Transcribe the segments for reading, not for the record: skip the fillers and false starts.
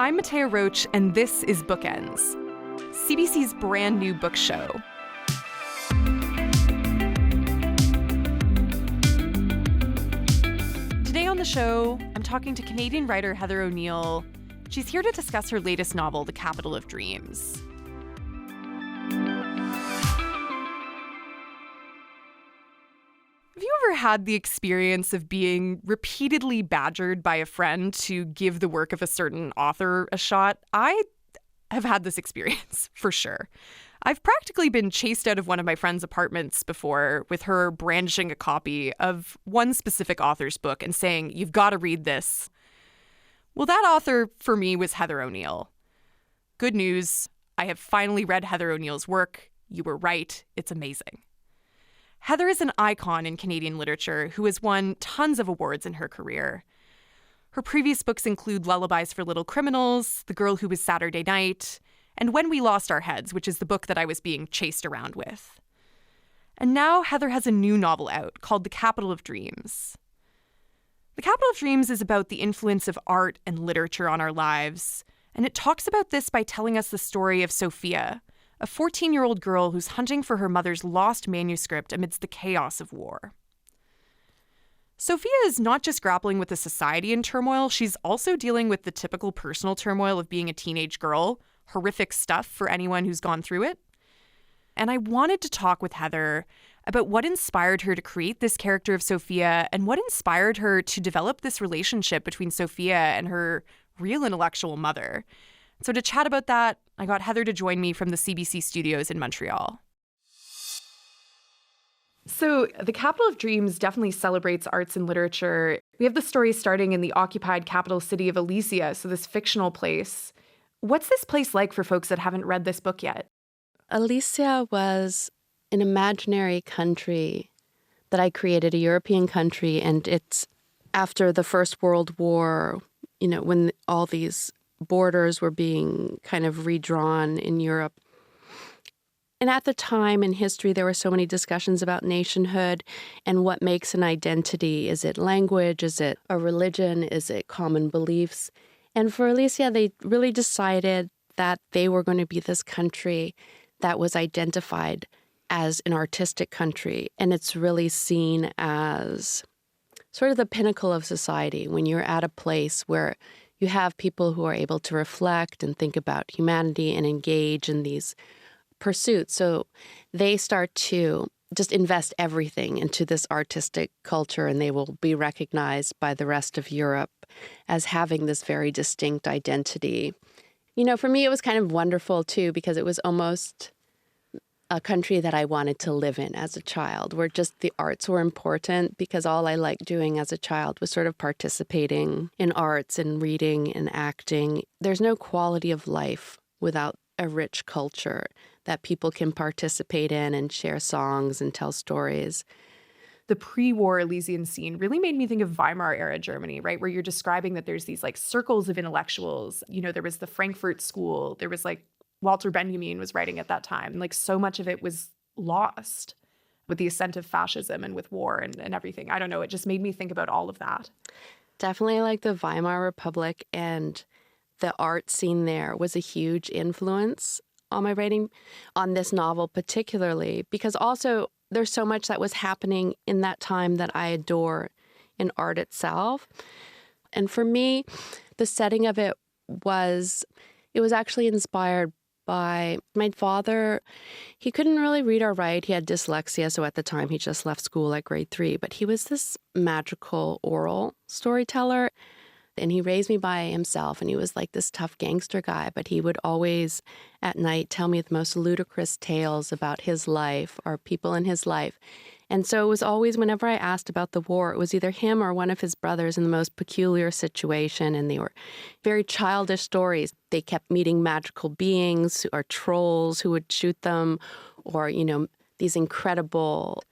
I'm Mattea Roach, and this is Bookends, CBC's brand new book show. Today on the show, I'm talking to Canadian writer Heather O'Neill. She's here to discuss her latest novel, The Capital of Dreams. Have you ever had the experience of being repeatedly badgered by a friend to give the work of a certain author a shot? I have had this experience, for sure. I've practically been chased out of one of my friend's apartments before with her brandishing a copy of one specific author's book and saying, "You've got to read this." Well, that author for me was Heather O'Neill. Good news, I have finally read Heather O'Neill's work. You were right, it's amazing. Heather is an icon in Canadian literature who has won tons of awards in her career. Her previous books include Lullabies for Little Criminals, The Girl Who Was Saturday Night, and When We Lost Our Heads, which is the book that I was being chased around with. And now Heather has a new novel out called The Capital of Dreams. The Capital of Dreams is about the influence of art and literature on our lives, and it talks about this by telling us the story of Sofia, a 14-year-old girl who's hunting for her mother's lost manuscript amidst the chaos of war. Sofia is not just grappling with the society in turmoil, she's also dealing with the typical personal turmoil of being a teenage girl, horrific stuff for anyone who's gone through it. And I wanted to talk with Heather about what inspired her to create this character of Sofia and what inspired her to develop this relationship between Sofia and her real intellectual mother. So to chat about that, I got Heather to join me from the CBC studios in Montreal. So The Capital of Dreams definitely celebrates arts and literature. We have the story starting in the occupied capital city of Alisia, so this fictional place. What's this place like for folks that haven't read this book yet? Alisia was an imaginary country that I created, a European country, and it's after the First World War, when all these borders were being kind of redrawn in Europe. And at the time in history, there were so many discussions about nationhood and what makes an identity. Is it language? Is it a religion? Is it common beliefs? And for Alisia, they really decided that they were going to be this country that was identified as an artistic country. And it's really seen as sort of the pinnacle of society when you're at a place where you have people who are able to reflect and think about humanity and engage in these pursuits. So they start to just invest everything into this artistic culture, and they will be recognized by the rest of Europe as having this very distinct identity. For me, it was kind of wonderful, too, because it was almost a country that I wanted to live in as a child, where just the arts were important, because all I liked doing as a child was sort of participating in arts and reading and acting. There's no quality of life without a rich culture that people can participate in and share songs and tell stories. The pre-war Elysian scene really made me think of Weimar-era Germany, right? Where you're describing that there's these circles of intellectuals. There was the Frankfurt School. There was Walter Benjamin was writing at that time. So much of it was lost with the ascent of fascism and with war and everything. I don't know. It just made me think about all of that. Definitely the Weimar Republic and the art scene there was a huge influence on my writing, on this novel particularly, because also there's so much that was happening in that time that I adore in art itself. And for me, the setting of it was actually inspired by my father. He couldn't really read or write. He had dyslexia, so at the time he just left school at grade 3. But he was this magical oral storyteller, and he raised me by himself, and he was like this tough gangster guy. But he would always, at night, tell me the most ludicrous tales about his life or people in his life. And so it was always, whenever I asked about the war, it was either him or one of his brothers in the most peculiar situation. And they were very childish stories. They kept meeting magical beings or trolls who would shoot them, or, these incredible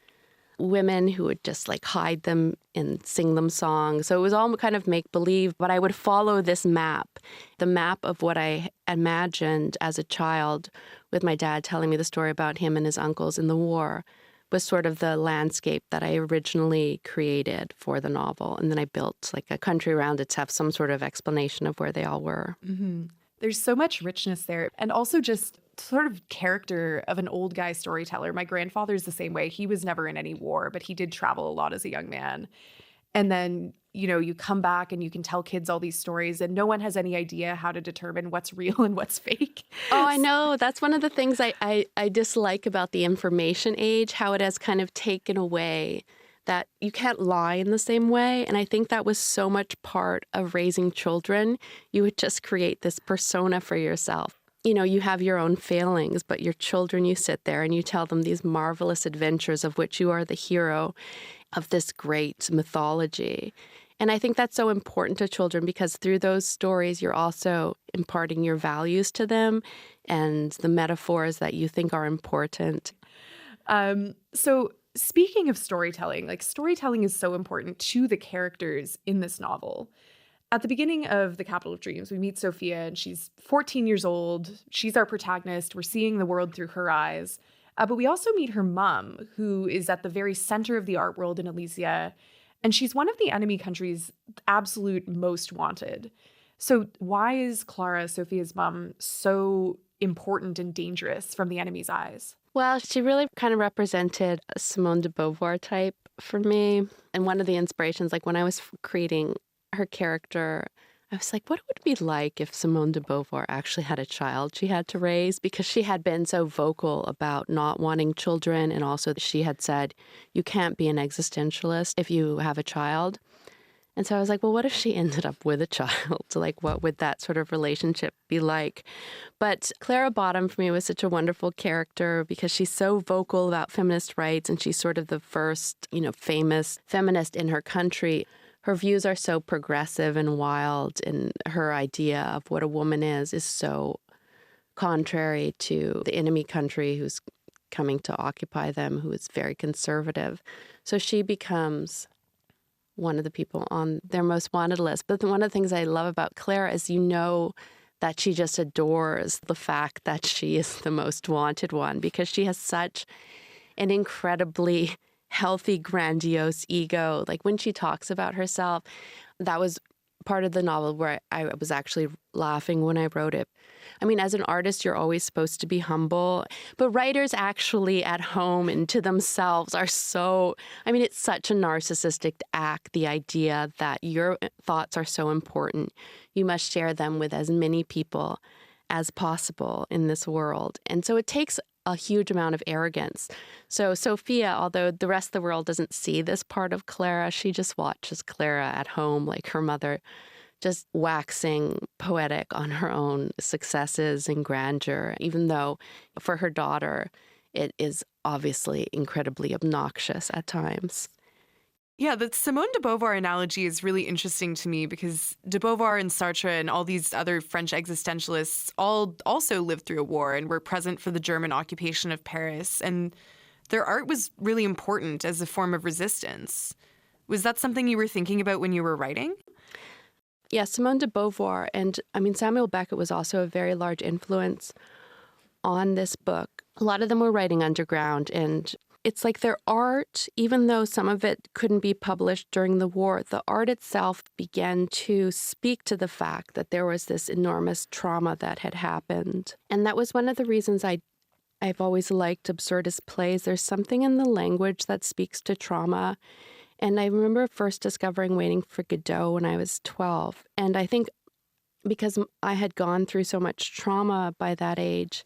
women who would just hide them and sing them songs. So it was all kind of make-believe, but I would follow this map, the map of what I imagined as a child with my dad telling me the story about him and his uncles in the war. was sort of the landscape that I originally created for the novel. And then I built like a country around it to have some sort of explanation of where they all were. Mm-hmm. There's so much richness there. And also just sort of character of an old guy storyteller. My grandfather's the same way. He was never in any war, but he did travel a lot as a young man. And then, you come back and you can tell kids all these stories and no one has any idea how to determine what's real and what's fake. Oh, I know. That's one of the things I dislike about the information age, how it has kind of taken away that you can't lie in the same way. And I think that was so much part of raising children. You would just create this persona for yourself. You have your own failings, but your children, you sit there and you tell them these marvelous adventures of which you are the hero of this great mythology. And I think that's so important to children because through those stories, you're also imparting your values to them and the metaphors that you think are important. So speaking of storytelling, like storytelling is so important to the characters in this novel. At the beginning of The Capital of Dreams, we meet Sofia and she's 14 years old. She's our protagonist. We're seeing the world through her eyes. But we also meet her mom, who is at the very center of the art world in Alisia. And she's one of the enemy country's absolute most wanted. So why is Clara, Sofia's mom, so important and dangerous from the enemy's eyes? Well, she really kind of represented a Simone de Beauvoir type for me. And one of the inspirations, like when I was creating her character, I was like, what would it be like if Simone de Beauvoir actually had a child she had to raise? Because she had been so vocal about not wanting children. And also she had said, you can't be an existentialist if you have a child. And so I was like, well, what if she ended up with a child? Like, what would that sort of relationship be like? But Clara Bottom, for me, was such a wonderful character because she's so vocal about feminist rights and she's sort of the first, famous feminist in her country. Her views are so progressive and wild, and her idea of what a woman is so contrary to the enemy country who's coming to occupy them, who is very conservative. So she becomes one of the people on their most wanted list. But one of the things I love about Clara is that she just adores the fact that she is the most wanted one because she has such an incredibly healthy, grandiose ego. Like when she talks about herself, that was part of the novel where I was actually laughing when I wrote it. I mean, as an artist, you're always supposed to be humble, but writers actually at home and to themselves are it's such a narcissistic act, the idea that your thoughts are so important. You must share them with as many people as possible in this world. And so it takes a huge amount of arrogance. So Sofia, although the rest of the world doesn't see this part of Clara, she just watches Clara at home like her mother, just waxing poetic on her own successes and grandeur, even though for her daughter, it is obviously incredibly obnoxious at times. Yeah, the Simone de Beauvoir analogy is really interesting to me because de Beauvoir and Sartre and all these other French existentialists all also lived through a war and were present for the German occupation of Paris. And their art was really important as a form of resistance. Was that something you were thinking about when you were writing? Yeah, Simone de Beauvoir and Samuel Beckett was also a very large influence on this book. A lot of them were writing underground, and it's like their art, even though some of it couldn't be published during the war, the art itself began to speak to the fact that there was this enormous trauma that had happened. And that was one of the reasons I've always liked absurdist plays. There's something in the language that speaks to trauma. And I remember first discovering Waiting for Godot when I was 12. And I think because I had gone through so much trauma by that age,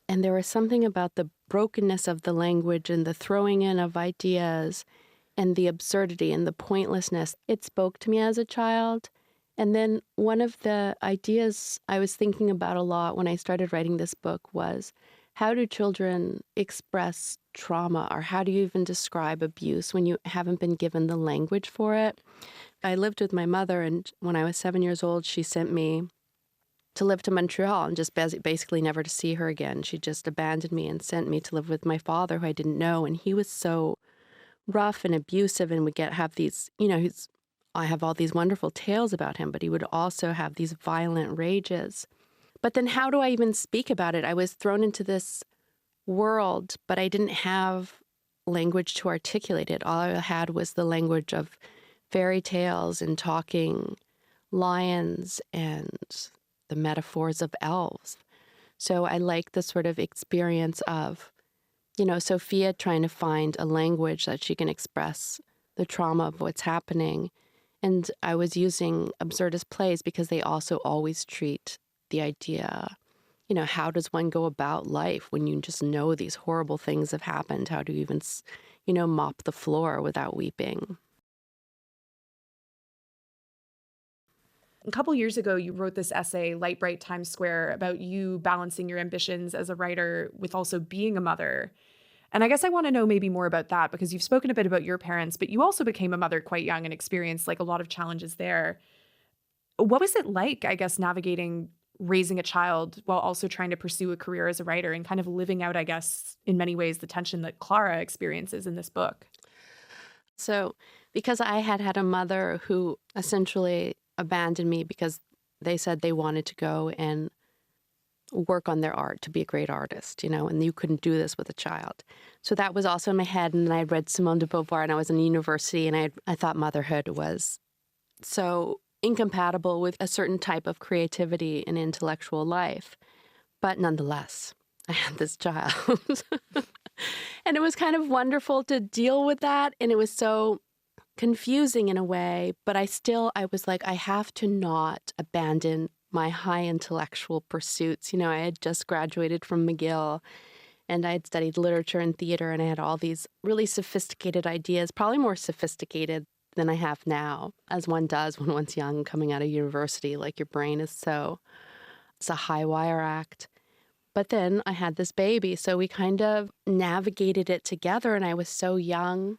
and there was something about the brokenness of the language and the throwing in of ideas and the absurdity and the pointlessness. It spoke to me as a child. And then one of the ideas I was thinking about a lot when I started writing this book was, how do children express trauma, or how do you even describe abuse when you haven't been given the language for it? I lived with my mother, and when I was 7 years old, she sent me to live to Montreal and just basically never to see her again. She just abandoned me and sent me to live with my father, who I didn't know. And he was so rough and abusive, and would have these, I have all these wonderful tales about him, but he would also have these violent rages. But then how do I even speak about it? I was thrown into this world, but I didn't have language to articulate it. All I had was the language of fairy tales and talking lions and the metaphors of elves. So I like the sort of experience of, Sofia trying to find a language that she can express the trauma of what's happening. And I was using absurdist plays because they also always treat the idea, how does one go about life when you just know these horrible things have happened? How do you even, mop the floor without weeping? A couple years ago, you wrote this essay, Light Bright Times Square, about you balancing your ambitions as a writer with also being a mother. And I guess I want to know maybe more about that, because you've spoken a bit about your parents, but you also became a mother quite young and experienced like a lot of challenges there. What was it like, I guess, navigating raising a child while also trying to pursue a career as a writer and kind of living out, I guess, in many ways, the tension that Clara experiences in this book? So because I had a mother who essentially abandoned me because they said they wanted to go and work on their art to be a great artist, and you couldn't do this with a child. So that was also in my head. And I read Simone de Beauvoir and I was in university and I thought motherhood was so incompatible with a certain type of creativity and intellectual life. But nonetheless, I had this child. And it was kind of wonderful to deal with that. And it was so confusing in a way, but I was like, I have to not abandon my high intellectual pursuits. I had just graduated from McGill and I had studied literature and theater, and I had all these really sophisticated ideas, probably more sophisticated than I have now, as one does when one's young coming out of university. Like your brain it's a high wire act. But then I had this baby, so we kind of navigated it together, and I was so young.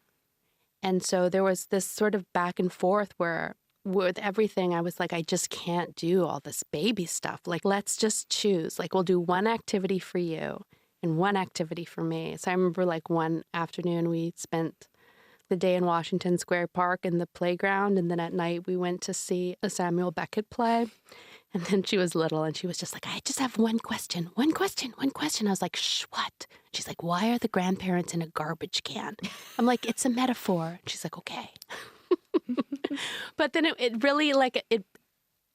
And so there was this sort of back and forth where with everything, I was like, I just can't do all this baby stuff. Like, let's just choose. Like, we'll do one activity for you and one activity for me. So I remember like one afternoon we spent the day in Washington Square Park in the playground. And then at night we went to see a Samuel Beckett play. And then she was little and she was just like, I just have one question. I was like, shh, what? She's like, why are the grandparents in a garbage can? I'm like, it's a metaphor. She's like, okay. But then it really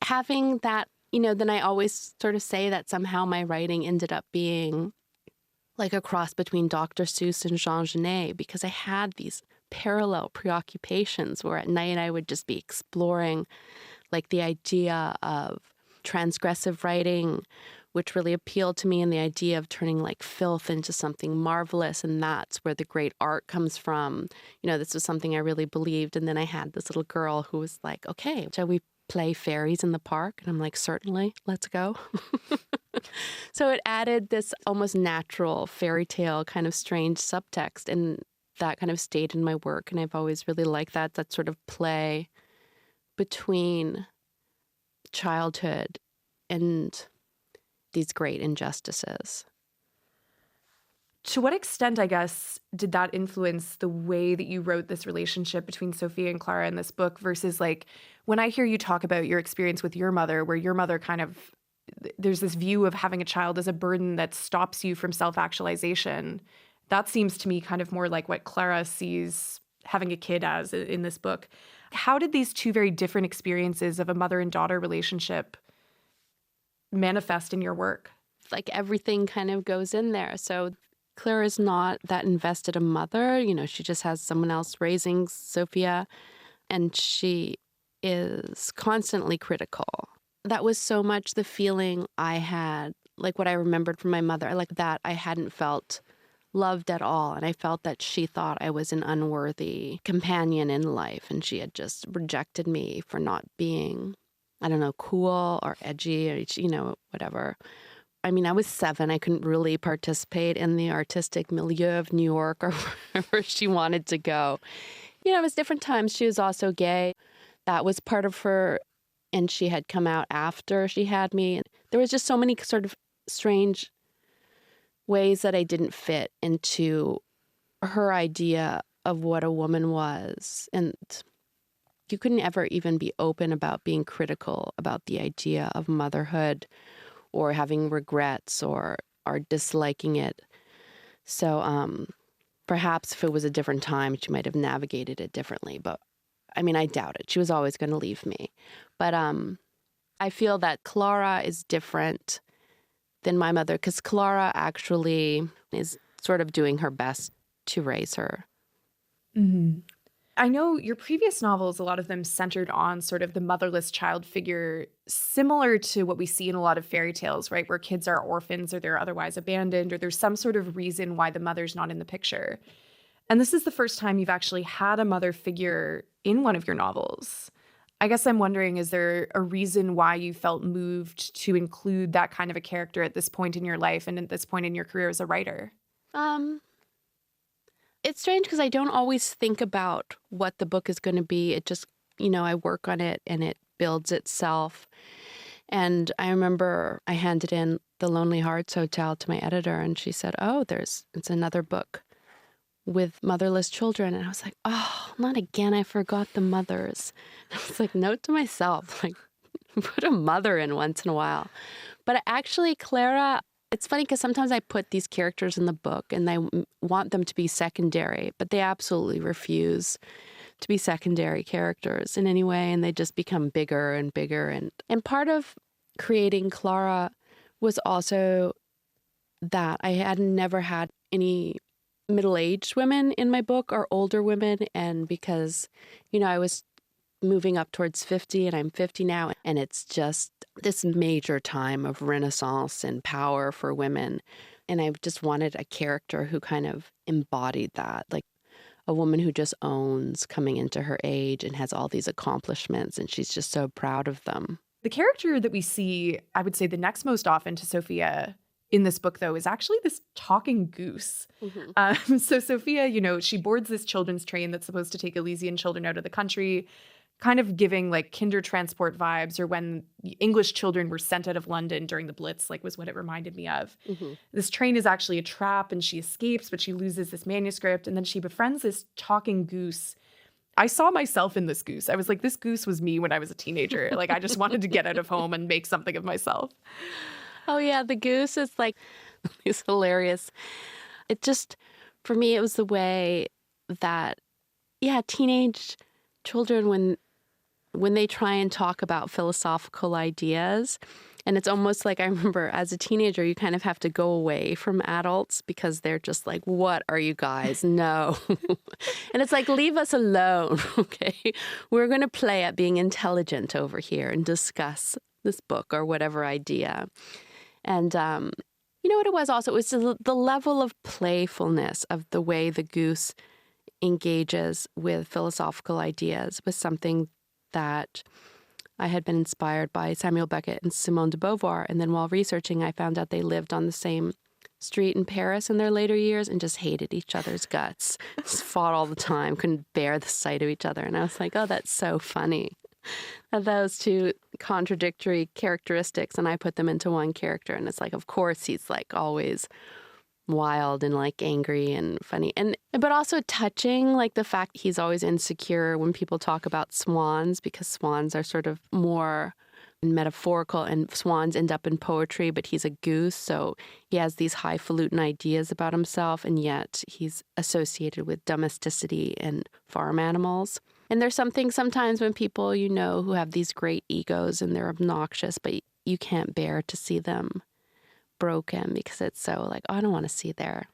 having that, then I always sort of say that somehow my writing ended up being like a cross between Dr. Seuss and Jean Genet, because I had these parallel preoccupations where at night I would just be exploring like the idea of transgressive writing, which really appealed to me, and the idea of turning like filth into something marvelous. And that's where the great art comes from. This was something I really believed. And then I had this little girl who was like, okay, shall we play fairies in the park? And I'm like, certainly, let's go. So it added this almost natural fairy tale kind of strange subtext. And that kind of stayed in my work. And I've always really liked that sort of play between childhood and these great injustices. To what extent, I guess, did that influence the way that you wrote this relationship between Sofia and Clara in this book versus like when I hear you talk about your experience with your mother, where your mother kind of, there's this view of having a child as a burden that stops you from self-actualization. That seems to me kind of more like what Clara sees having a kid as in this book. How did these two very different experiences of a mother and daughter relationship manifest in your work? Like everything kind of goes in there. So Clara's not that invested a mother. She just has someone else raising Sofia, and she is constantly critical. That was so much the feeling I had, like what I remembered from my mother, like that I hadn't felt loved at all. And I felt that she thought I was an unworthy companion in life, and she had just rejected me for not being, I don't know, cool or edgy or, whatever. I mean, I was 7. I couldn't really participate in the artistic milieu of New York or wherever she wanted to go. It was different times. She was also gay. That was part of her. And she had come out after she had me. There was just so many sort of strange ways that I didn't fit into her idea of what a woman was. And you couldn't ever even be open about being critical about the idea of motherhood or having regrets or disliking it. So perhaps if it was a different time, she might have navigated it differently. But I mean, I doubt it. She was always going to leave me. But I feel that Clara is different than my mother because Clara actually is sort of doing her best to raise her. Mm-hmm. I know your previous novels, a lot of them centered on sort of the motherless child figure, similar to what we see in a lot of fairy tales, right? Where kids are orphans or they're otherwise abandoned, or there's some sort of reason why the mother's not in the picture. And this is the first time you've actually had a mother figure in one of your novels. I guess I'm wondering, is there a reason why you felt moved to include that kind of a character at this point in your life and at this point in your career as a writer? It's strange because I don't always think about what the book is going to be. It just, I work on it and it builds itself. And I remember I handed in The Lonely Hearts Hotel to my editor and she said, it's another book with motherless children. And I was like, oh, not again. I forgot the mothers. I was like, note to myself, like, put a mother in once in a while. But actually, Clara, it's funny because sometimes I put these characters in the book and I want them to be secondary, but they absolutely refuse to be secondary characters in any way. And they just become bigger and bigger. And part of creating Clara was also that I had never had any middle-aged women in my book or older women. And because, I was moving up towards 50 and I'm 50 now. And it's just this major time of renaissance and power for women. And I just wanted a character who kind of embodied that, like a woman who just owns coming into her age and has all these accomplishments. And she's just so proud of them. The character that we see, I would say the next most often to Sofia in this book, though, is actually this talking goose. Mm-hmm. So Sofia, she boards this children's train that's supposed to take Elysian children out of the country, kind of giving like kinder transport vibes, or when English children were sent out of London during the Blitz, like was what it reminded me of. Mm-hmm. This train is actually a trap and she escapes, but she loses this manuscript and then she befriends this talking goose. I saw myself in this goose. I was like, this goose was me when I was a teenager. Like, I just wanted to get out of home and make something of myself. Oh, yeah. The goose is like, it's hilarious. It just, for me, it was the way that, teenage children, when they try and talk about philosophical ideas, and it's almost like I remember as a teenager, you kind of have to go away from adults because they're just like, what are you guys? No. And it's like, leave us alone, okay? We're going to play at being intelligent over here and discuss this book or whatever idea. And you know what it was also? It was the level of playfulness of the way the goose engages with philosophical ideas was something that I had been inspired by Samuel Beckett and Simone de Beauvoir. And then while researching, I found out they lived on the same street in Paris in their later years and just hated each other's guts. Just fought all the time, couldn't bear the sight of each other. And I was like, oh, that's so funny. Those two contradictory characteristics, and I put them into one character. And it's like, of course, he's like always wild and like angry and funny, but also touching, like the fact he's always insecure when people talk about swans, because swans are sort of more metaphorical and swans end up in poetry, but he's a goose, so he has these highfalutin ideas about himself, and yet he's associated with domesticity and farm animals. And there's something sometimes when people who have these great egos and they're obnoxious, but you can't bear to see them broken because it's so like, oh, I don't want to see their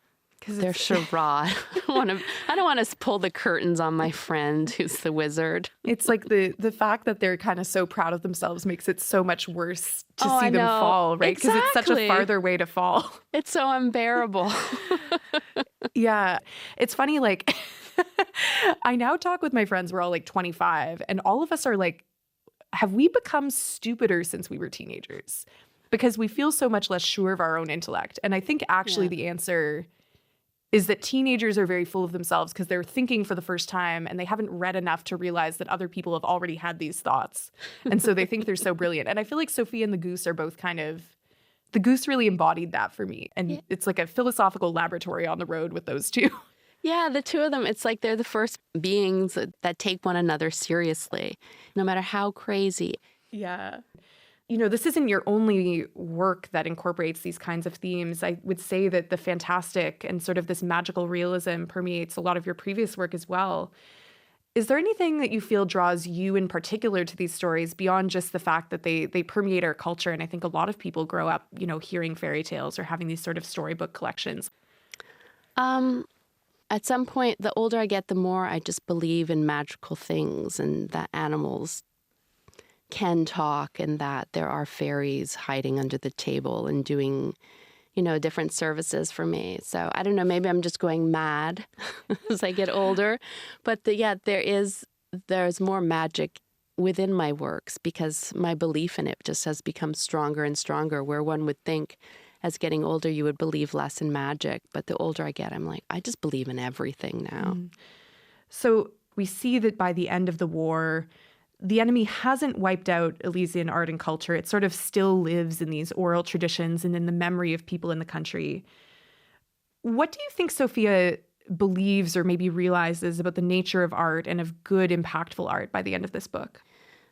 charade. I don't want to pull the curtains on my friend who's the wizard. It's like the fact that they're kind of so proud of themselves makes it so much worse to see them fall, right? Because it's such a farther way to fall. It's so unbearable. Yeah. It's funny, like, I now talk with my friends, we're all like 25, and all of us are like, have we become stupider since we were teenagers? Because we feel so much less sure of our own intellect. And I think actually the answer is that teenagers are very full of themselves because they're thinking for the first time and they haven't read enough to realize that other people have already had these thoughts. And so they think they're so brilliant. And I feel like Sofia and the goose are both kind of, the goose really embodied that for me. And it's like a philosophical laboratory on the road with those two. Yeah, the two of them, it's like they're the first beings that take one another seriously, no matter how crazy. Yeah. This isn't your only work that incorporates these kinds of themes. I would say that the fantastic and sort of this magical realism permeates a lot of your previous work as well. Is there anything that you feel draws you in particular to these stories beyond just the fact that they permeate our culture? And I think a lot of people grow up, hearing fairy tales or having these sort of storybook collections. At some point, the older I get, the more I just believe in magical things and that animals can talk and that there are fairies hiding under the table and doing, different services for me. So I don't know, maybe I'm just going mad as I get older. But there's more magic within my works because my belief in it just has become stronger and stronger, where one would think as getting older you would believe less in magic. But the older I get, I'm like, I just believe in everything now. So we see that by the end of the war, the enemy hasn't wiped out Elysian art and culture. It sort of still lives in these oral traditions and in the memory of people in the country. What do you think Sofia believes or maybe realizes about the nature of art and of good, impactful art by the end of this book?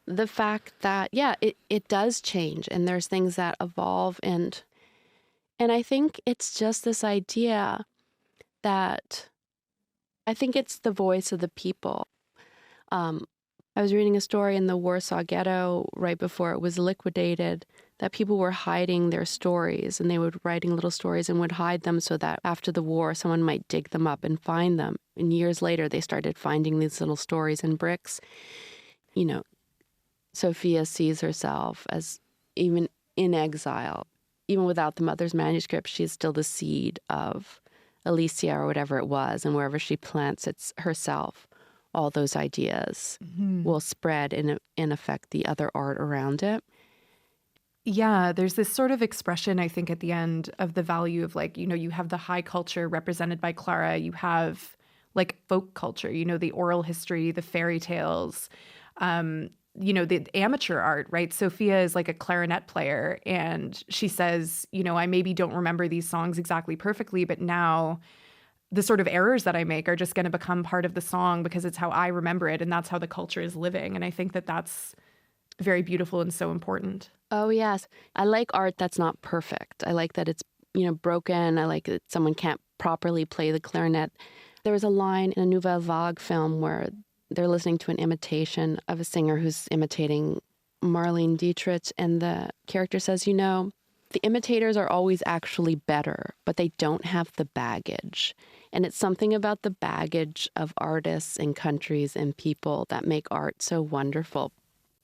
The fact that, it does change and there's things that evolve. And I think it's just this idea that I think it's the voice of the people. I was reading a story in the Warsaw Ghetto right before it was liquidated that people were hiding their stories, and they were writing little stories and would hide them so that after the war someone might dig them up and find them. And years later they started finding these little stories in bricks. Sofia sees herself as, even in exile, even without the mother's manuscript, she's still the seed of Alisia or whatever it was, and wherever she plants it herself, all those ideas will spread and affect the other art around it. Yeah, there's this sort of expression, I think, at the end of the value of you have the high culture represented by Clara. You have folk culture, the oral history, the fairy tales, the amateur art, right? Sofia is like a clarinet player, and she says, I maybe don't remember these songs exactly perfectly, but now the sort of errors that I make are just going to become part of the song because it's how I remember it, and that's how the culture is living. And I think that that's very beautiful and so important. Oh, yes. I like art that's not perfect. I like that it's, broken. I like that someone can't properly play the clarinet. There was a line in a Nouvelle Vague film where they're listening to an imitation of a singer who's imitating Marlene Dietrich, and the character says, the imitators are always actually better, but they don't have the baggage. And it's something about the baggage of artists and countries and people that make art so wonderful.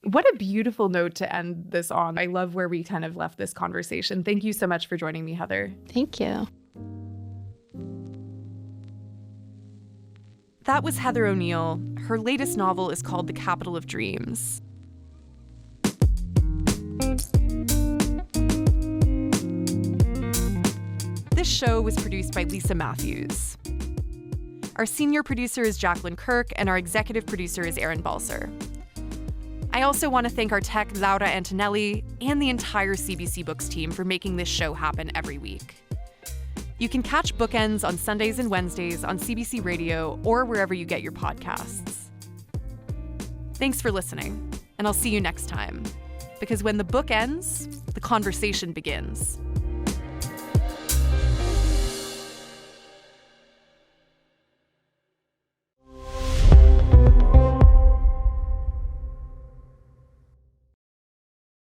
What a beautiful note to end this on. I love where we kind of left this conversation. Thank you so much for joining me, Heather. Thank you. That was Heather O'Neill. Her latest novel is called The Capital of Dreams. This show was produced by Lisa Matthews. Our senior producer is Jacqueline Kirk, and our executive producer is Aaron Balser. I also want to thank our tech, Laura Antonelli, and the entire CBC Books team for making this show happen every week. You can catch Bookends on Sundays and Wednesdays on CBC Radio or wherever you get your podcasts. Thanks for listening, and I'll see you next time. Because when the book ends, the conversation begins.